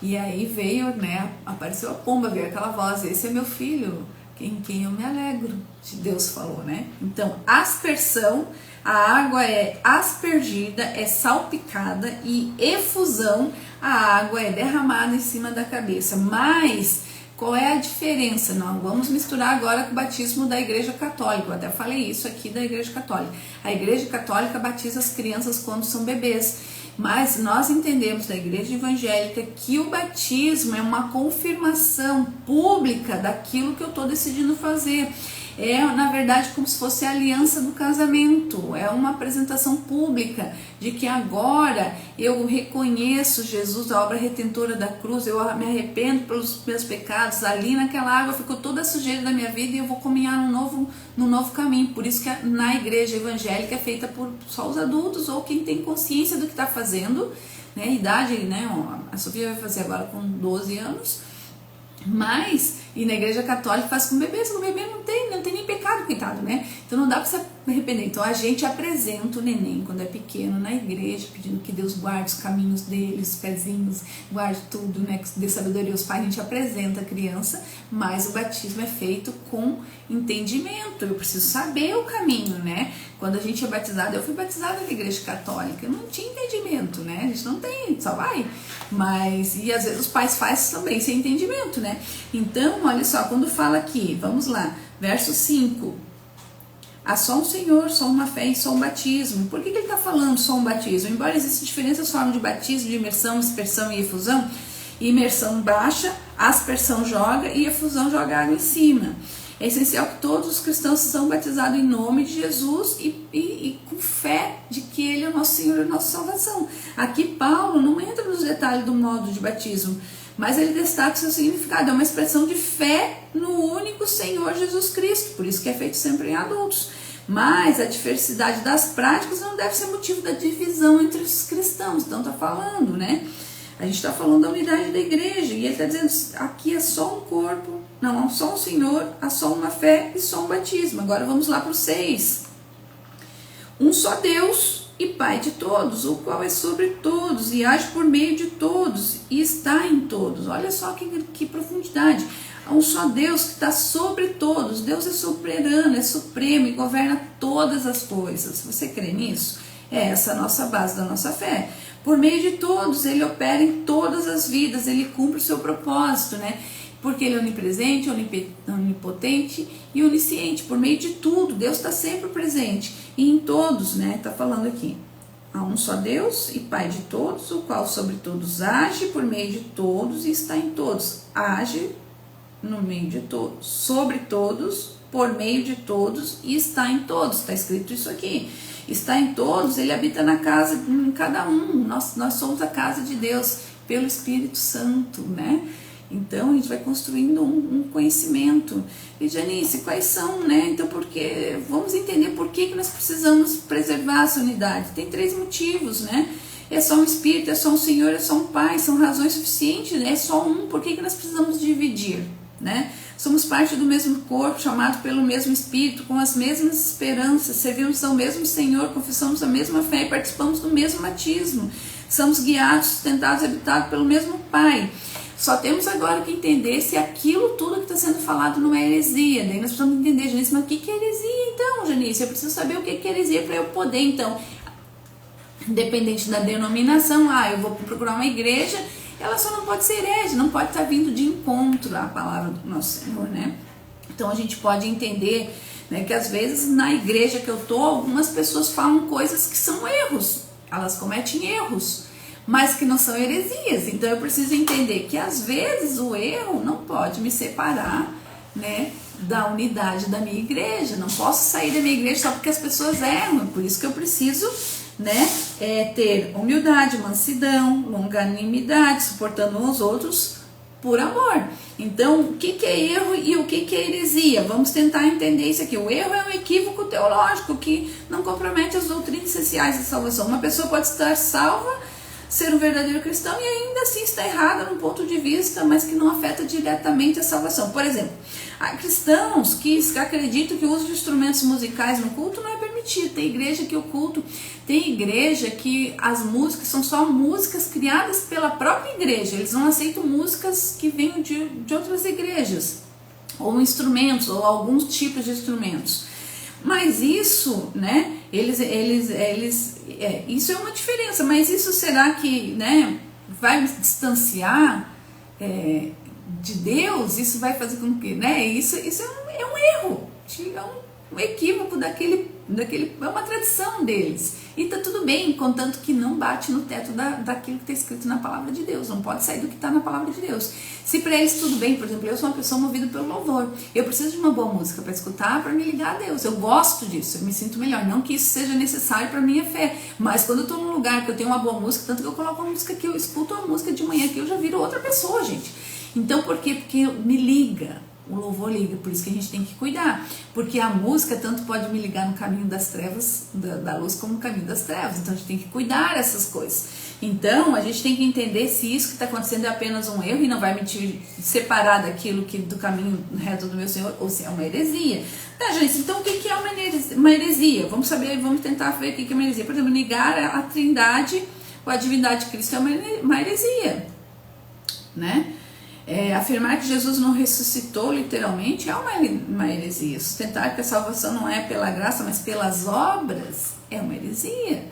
E aí veio, né, apareceu a pomba, veio aquela voz, esse é meu filho, em quem eu me alegro, Deus falou, né? Então, aspersão, a água é aspergida, é salpicada, e efusão, a água é derramada em cima da cabeça. Mas, qual é a diferença? Não vamos misturar agora com o batismo da Igreja Católica, eu até falei isso aqui da Igreja Católica. A Igreja Católica batiza as crianças quando são bebês. Mas nós entendemos da igreja evangélica que o batismo é uma confirmação pública daquilo que eu estou decidindo fazer. É, na verdade, como se fosse a aliança do casamento. É uma apresentação pública de que agora eu reconheço Jesus, a obra redentora da cruz, eu me arrependo pelos meus pecados. Ali naquela água ficou toda a sujeira da minha vida e eu vou caminhar num novo caminho. Por isso que na igreja evangélica é feita por só os adultos ou quem tem consciência do que está fazendo, né? Idade, né? A Sofia vai fazer agora com 12 anos. Mas, e na igreja católica faz com bebês, o bebê não tem nem pecado, coitado, né? Então não dá pra se arrepender. Então a gente apresenta o neném quando é pequeno na igreja, pedindo que Deus guarde os caminhos dele, os pezinhos, guarde tudo, né? Que dê sabedoria aos pais. A gente apresenta a criança, mas o batismo é feito com entendimento. Eu preciso saber o caminho, né? Quando a gente é batizado, eu fui batizada na igreja católica, eu não tinha entendimento, né? A gente não tem, só vai. Mas, e às vezes os pais fazem também sem entendimento, né? Então, olha só, quando fala aqui, vamos lá, verso 5. Há só um Senhor, só uma fé e só um batismo. Por que ele está falando só um batismo? Embora existam diferentes formas de batismo, de imersão, aspersão e efusão, imersão baixa, aspersão joga e efusão joga água em cima. É essencial que todos os cristãos sejam batizados em nome de Jesus e com fé de que Ele é o nosso Senhor e a nossa salvação. Aqui Paulo não entra nos detalhes do modo de batismo, mas ele destaca o seu significado. É uma expressão de fé no único Senhor Jesus Cristo, por isso que é feito sempre em adultos. Mas a diversidade das práticas não deve ser motivo da divisão entre os cristãos. Então está falando, né? A gente está falando da unidade da igreja, e ele está dizendo, aqui é só um corpo, não, há só um Senhor, há só uma fé e só um batismo. Agora vamos lá para o 6. Um só Deus, e Pai de todos, o qual é sobre todos e age por meio de todos e está em todos. Olha só que profundidade. Há um só Deus que está sobre todos. Deus é soberano, é supremo e governa todas as coisas. Você crê nisso? É essa a nossa base da nossa fé. Por meio de todos, Ele opera em todas as vidas, Ele cumpre o seu propósito, né? Porque Ele é onipresente, onipotente e onisciente. Por meio de tudo, Deus está sempre presente. E em todos, né? Está falando aqui. Há um só Deus e Pai de todos, o qual sobre todos age, por meio de todos e está em todos. Age no meio de todos, sobre todos, por meio de todos e está em todos. Está escrito isso aqui. Está em todos, Ele habita na casa, em cada um. Nós somos a casa de Deus pelo Espírito Santo, né? Então a gente vai construindo um conhecimento. E Janice, quais são, né? Então vamos entender por que nós precisamos preservar essa unidade. Tem 3 motivos, né? É só um Espírito, é só um Senhor, é só um Pai, são razões suficientes, né? É só um. Por que nós precisamos dividir, né? Somos parte do mesmo corpo, chamado pelo mesmo Espírito, com as mesmas esperanças, servimos ao mesmo Senhor, confessamos a mesma fé e participamos do mesmo batismo. Somos guiados, sustentados e habitados pelo mesmo Pai. Só temos agora que entender se aquilo tudo que está sendo falado não é heresia. Daí nós precisamos entender, Janice, mas o que é heresia então, Janice? Eu preciso saber o que é heresia para eu poder, então, independente da denominação, eu vou procurar uma igreja, ela só não pode ser herege, não pode estar vindo de encontro à palavra do nosso Senhor, né? Então a gente pode entender, né, que às vezes na igreja que eu tô, algumas pessoas falam coisas que são erros, elas cometem erros, mas que não são heresias. Então eu preciso entender que às vezes o erro não pode me separar, né, da unidade da minha igreja. Não posso sair da minha igreja só porque as pessoas erram. Por isso que eu preciso, né, ter humildade, mansidão, longanimidade, suportando uns aos outros por amor. Então, o que é erro e o que é heresia? Vamos tentar entender isso aqui. O erro é um equívoco teológico que não compromete as doutrinas essenciais da salvação. Uma pessoa pode estar salva, ser um verdadeiro cristão e ainda assim está errada num ponto de vista, mas que não afeta diretamente a salvação. Por exemplo, há cristãos que acreditam que o uso de instrumentos musicais no culto não é permitido. Tem igreja que o culto, tem igreja que as músicas são só músicas criadas pela própria igreja. Eles não aceitam músicas que venham de outras igrejas, ou instrumentos, ou alguns tipos de instrumentos. Mas isso, né, isso é uma diferença, mas isso será que, né, vai me distanciar de Deus? Isso vai fazer com que, né, isso é um erro, é um equívoco é uma tradição deles. E tá tudo bem, contanto que não bate no teto daquilo que está escrito na palavra de Deus, não pode sair do que está na palavra de Deus. Se para eles tudo bem, por exemplo, eu sou uma pessoa movida pelo louvor, eu preciso de uma boa música para escutar, para me ligar a Deus, eu gosto disso, eu me sinto melhor, não que isso seja necessário para minha fé, mas quando eu estou num lugar que eu tenho uma boa música, tanto que eu coloco uma música que eu escuto uma música de manhã que eu já viro outra pessoa, gente. Então por quê? Porque me liga. O louvor liga, por isso que a gente tem que cuidar, porque a música tanto pode me ligar no caminho das trevas, da luz, como no caminho das trevas. Então a gente tem que cuidar dessas coisas. Então a gente tem que entender se isso que está acontecendo é apenas um erro e não vai me separar daquilo do caminho reto do meu Senhor, ou se é uma heresia. Tá, gente, então o que é uma heresia? Vamos saber, vamos tentar ver o que é uma heresia. Por exemplo, negar a trindade ou a divindade de Cristo é uma heresia, né? Afirmar que Jesus não ressuscitou literalmente é uma heresia. Sustentar que a salvação não é pela graça, mas pelas obras é uma heresia.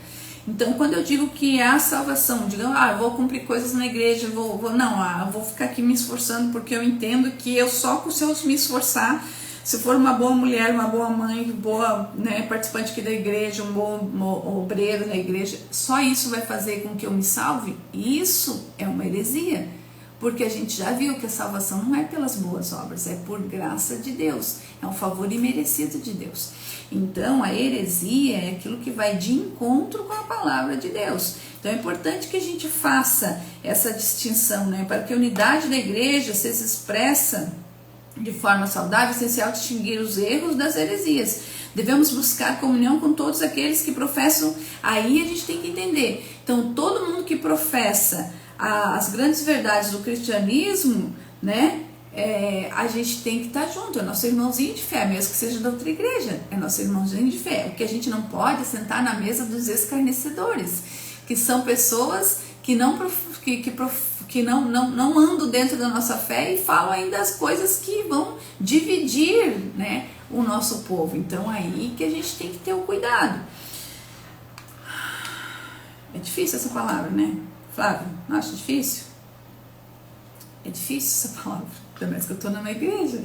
Então, quando eu digo que há salvação, digamos, eu vou cumprir coisas na igreja, eu vou ficar aqui me esforçando porque eu entendo que se eu me esforçar, se for uma boa mulher, uma boa mãe, boa, né, participante aqui da igreja, um bom obreiro na igreja, só isso vai fazer com que eu me salve? Isso é uma heresia. Porque a gente já viu que a salvação não é pelas boas obras, é por graça de Deus, é um favor imerecido de Deus. Então a heresia é aquilo que vai de encontro com a palavra de Deus. Então é importante que a gente faça essa distinção, né? Para que a unidade da igreja se expressa de forma saudável, é essencial distinguir os erros das heresias. Devemos buscar comunhão com todos aqueles que professam. Aí a gente tem que entender. Então todo mundo que professa as grandes verdades do cristianismo, né, a gente tem que estar junto, é nosso irmãozinho de fé, mesmo que seja da outra igreja, é nosso irmãozinho de fé. O que a gente não pode é sentar na mesa dos escarnecedores, que são pessoas que não andam dentro da nossa fé e falam ainda as coisas que vão dividir, né, o nosso povo. Então aí que a gente tem que ter o cuidado. É difícil essa palavra, né, Flávio? Não acha difícil? É difícil essa palavra, pelo menos que eu estou numa igreja,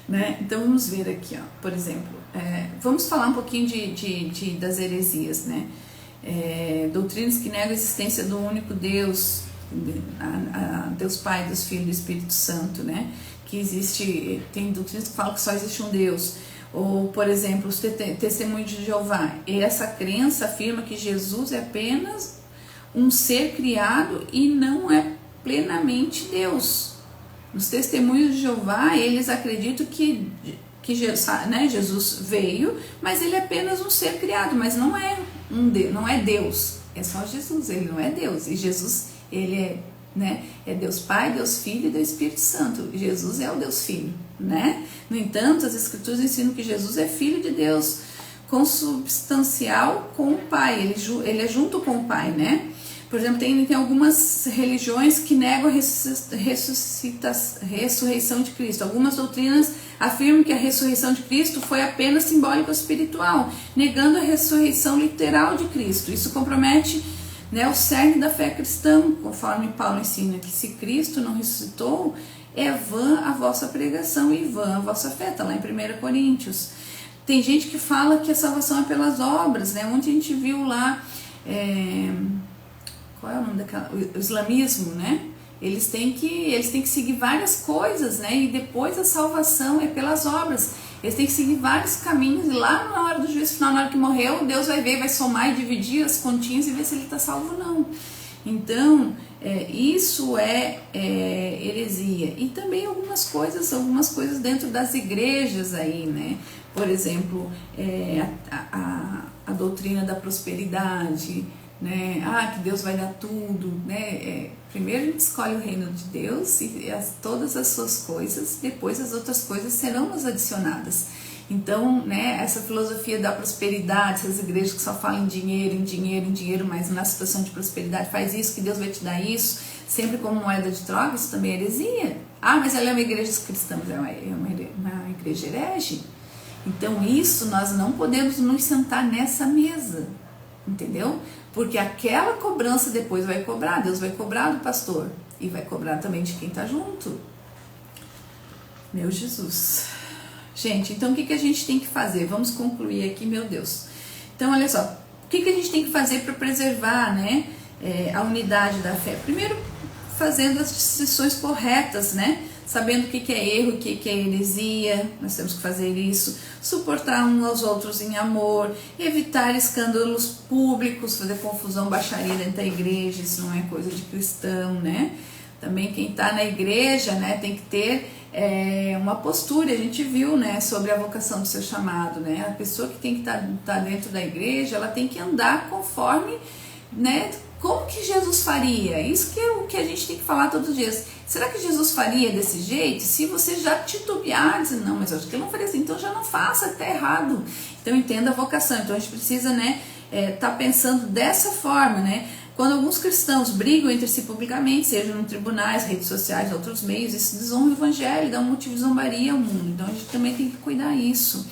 né? Então vamos ver aqui, ó, por exemplo, vamos falar um pouquinho das heresias, né? Doutrinas que negam a existência do único Deus, a Deus Pai, Deus Filho e do Espírito Santo, né? Que existe, tem doutrinas que falam que só existe um Deus. Ou, por exemplo, os testemunhos de Jeová. E essa crença afirma que Jesus é apenas um ser criado e não é plenamente Deus. Nos testemunhos de Jeová, eles acreditam que Jesus veio, mas ele é apenas um ser criado, mas não é não é Deus, é só Jesus, ele não é Deus. E Jesus, ele é Deus Pai, Deus Filho e Deus Espírito Santo. Jesus é o Deus Filho, né? No entanto, as Escrituras ensinam que Jesus é Filho de Deus, consubstancial com o Pai, ele é junto com o Pai, né? Por exemplo, tem algumas religiões que negam a ressurreição de Cristo. Algumas doutrinas afirmam que a ressurreição de Cristo foi apenas simbólica ou espiritual, negando a ressurreição literal de Cristo. Isso compromete, né, o cerne da fé cristã, conforme Paulo ensina que se Cristo não ressuscitou, é vã a vossa pregação e vã a vossa fé. Está lá em 1 Coríntios. Tem gente que fala que a salvação é pelas obras, né? Ontem a gente viu lá... qual é o nome daquela? O islamismo, né? Eles têm que seguir várias coisas, né? E depois a salvação é pelas obras. Eles têm que seguir vários caminhos e lá na hora do juízo final, na hora que morreu, Deus vai ver, vai somar e dividir as continhas e ver se ele está salvo ou não. Então, isso é heresia. E também algumas coisas dentro das igrejas aí, né? Por exemplo, a doutrina da prosperidade, né? Que Deus vai dar tudo, né? Primeiro a gente escolhe o reino de Deus e todas as suas coisas, depois as outras coisas serão nos adicionadas. Então, né, essa filosofia da prosperidade, essas igrejas que só falam em dinheiro, mas na situação de prosperidade faz isso, que Deus vai te dar isso, sempre como moeda de troca, isso também é heresia. Mas ela é uma igreja cristã, mas é uma igreja herege. Então isso nós não podemos nos sentar nessa mesa, entendeu? Porque aquela cobrança depois vai cobrar, Deus vai cobrar do pastor e vai cobrar também de quem está junto. Meu Jesus. Gente, então o que a gente tem que fazer? Vamos concluir aqui, meu Deus. Então, olha só, o que a gente tem que fazer para preservar, né, a unidade da fé? Primeiro, fazendo as distinções corretas, né? Sabendo o que é erro, o que é heresia, nós temos que fazer isso, suportar uns aos outros em amor, evitar escândalos públicos, fazer confusão, baixaria dentro da igreja, isso não é coisa de cristão, né? Também quem está na igreja, né, tem que ter uma postura, a gente viu, né, sobre a vocação do seu chamado, né? A pessoa que tem que estar dentro da igreja, ela tem que andar conforme, né, como que Jesus faria? Isso que é o que a gente tem que falar todos os dias. Será que Jesus faria desse jeito? Se você já titubear, dizer, não, mas eu acho que ele não faria assim, então já não faça, até errado. Então entenda a vocação. Então a gente precisa, né, tá pensando dessa forma, né? Quando alguns cristãos brigam entre si publicamente, seja em tribunais, redes sociais, outros meios, isso desonra o evangelho, dá um motivo de zombaria ao mundo. Então a gente também tem que cuidar disso.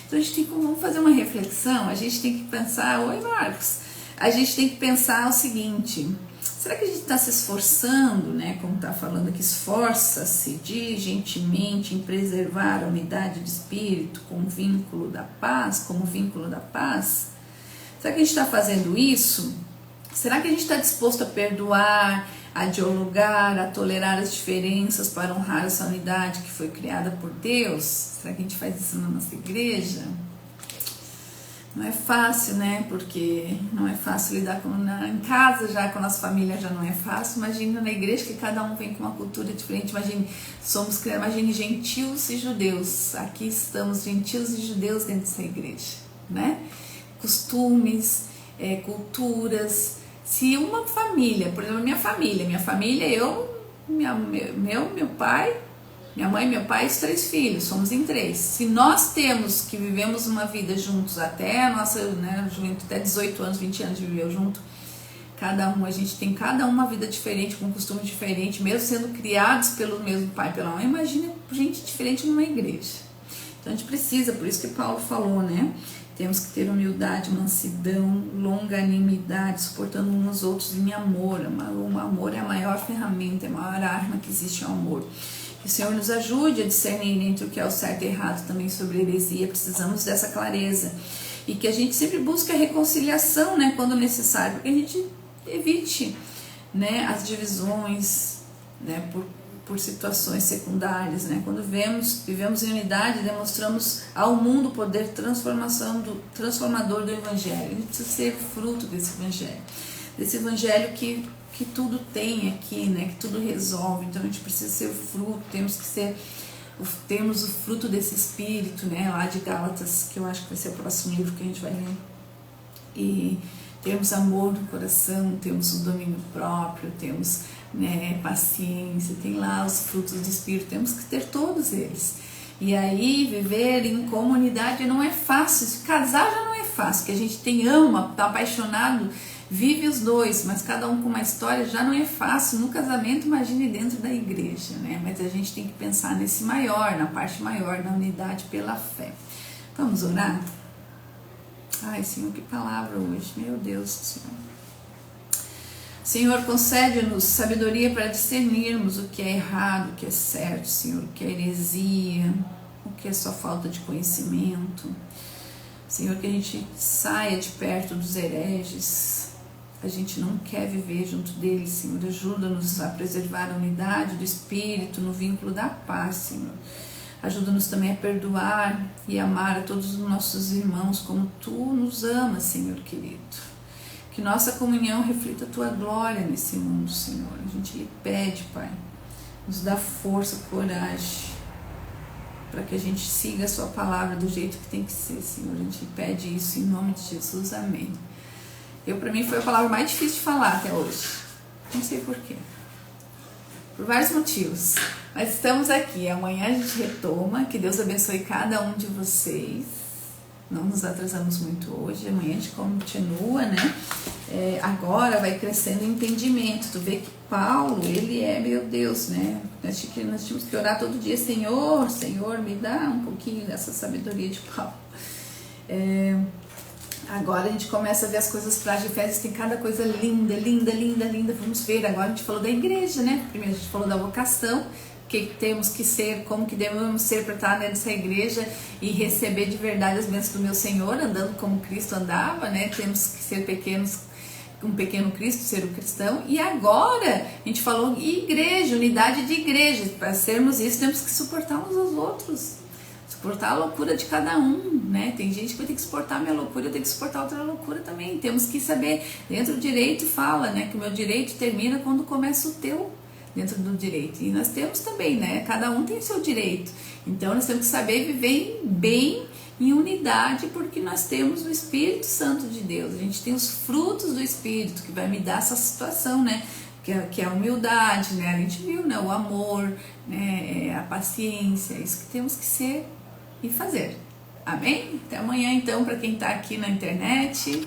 Então a gente vamos fazer uma reflexão, a gente tem que pensar, oi Marcos, a gente tem que pensar o seguinte: será que a gente está se esforçando, né, como está falando aqui, esforça-se diligentemente em preservar a unidade de espírito como vínculo da paz, Será que a gente está fazendo isso? Será que a gente está disposto a perdoar, a dialogar, a tolerar as diferenças para honrar essa unidade que foi criada por Deus? Será que a gente faz isso na nossa igreja? Não é fácil, né? Porque não é fácil lidar em casa, já com a nossa família já não é fácil. Imagina na igreja que cada um vem com uma cultura diferente. Imagine gentios e judeus. Aqui estamos gentios e judeus dentro dessa igreja, né? Costumes, culturas. Se uma família, por exemplo, minha família, meu pai, minha mãe, meu pai e os 3 filhos, somos em 3. Se nós temos que vivemos uma vida juntos até a nossa, né, até 18 anos, 20 anos de viver junto, a gente tem cada uma vida diferente, com costume diferente, mesmo sendo criados pelo mesmo pai e pela mãe, imagina gente diferente numa igreja. Então a gente precisa, por isso que Paulo falou, né? Temos que ter humildade, mansidão, longanimidade, suportando uns aos outros em amor. O amor é a maior ferramenta, é a maior arma que existe, é o amor. Que o Senhor nos ajude a discernir entre o que é o certo e errado, também sobre heresia. Precisamos dessa clareza. E que a gente sempre busque a reconciliação, né, quando necessário, porque a gente evite, né, as divisões, né, por situações secundárias, né? Quando vivemos em unidade, demonstramos ao mundo o poder transformador do Evangelho. A gente precisa ser fruto desse Evangelho que tudo tem aqui, né? Que tudo resolve. Então a gente precisa ser o fruto, temos o fruto desse Espírito, né? Lá de Gálatas, que eu acho que vai ser o próximo livro que a gente vai ler. E temos amor no coração, temos o domínio próprio, temos, né, paciência, tem lá os frutos do Espírito, temos que ter todos eles. E aí viver em comunidade não é fácil, casar já não é fácil, que a gente ama, está apaixonado, vive os dois, mas cada um com uma história, já não é fácil no casamento, imagine dentro da igreja, né? Mas a gente tem que pensar nesse maior, na parte maior, na unidade pela fé. Vamos orar? Ai, Senhor, que palavra hoje, meu Deus do céu. Senhor, concede-nos sabedoria para discernirmos o que é errado, o que é certo, Senhor, o que é heresia, o que é só falta de conhecimento. Senhor, que a gente saia de perto dos hereges, a gente não quer viver junto deles, Senhor. Ajuda-nos a preservar a unidade do Espírito no vínculo da paz, Senhor. Ajuda-nos também a perdoar e amar a todos os nossos irmãos como Tu nos amas, Senhor querido. Que nossa comunhão reflita a Tua glória nesse mundo, Senhor. A gente lhe pede, Pai, nos dá força, coragem, para que a gente siga a Sua palavra do jeito que tem que ser, Senhor. A gente pede isso em nome de Jesus, amém. Para mim foi a palavra mais difícil de falar até hoje. Não sei porquê. Por vários motivos. Mas estamos aqui. Amanhã a gente retoma. Que Deus abençoe cada um de vocês. Não nos atrasamos muito hoje. Amanhã a gente continua, né? Agora vai crescendo o entendimento. Tu vê que Paulo, ele é, meu Deus, né? Nós tínhamos que orar todo dia. Senhor, Senhor, me dá um pouquinho dessa sabedoria de Paulo. Agora a gente começa a ver as coisas práticas de Efésios, tem cada coisa linda, linda, linda, linda. Vamos ver, agora a gente falou da igreja, né? Primeiro a gente falou da vocação, que temos que ser, como que devemos ser para estar nessa igreja e receber de verdade as bênçãos do meu Senhor, andando como Cristo andava, né? Temos que ser um pequeno Cristo, ser o cristão. E agora a gente falou igreja, unidade de igreja. Para sermos isso, temos que suportar uns aos outros. Suportar a loucura de cada um, né? Tem gente que vai ter que suportar a minha loucura, eu tenho que suportar outra loucura também. Temos que saber, dentro do direito fala, né? Que o meu direito termina quando começa o teu, dentro do direito. E nós temos também, né? Cada um tem o seu direito. Então nós temos que saber viver bem em unidade, porque nós temos o Espírito Santo de Deus. A gente tem os frutos do Espírito que vai me dar essa situação, né? Que é a humildade, né? A gente viu, né? O amor, né? A paciência, isso que temos que ser e fazer. Amém? Até amanhã então, para quem está aqui na internet.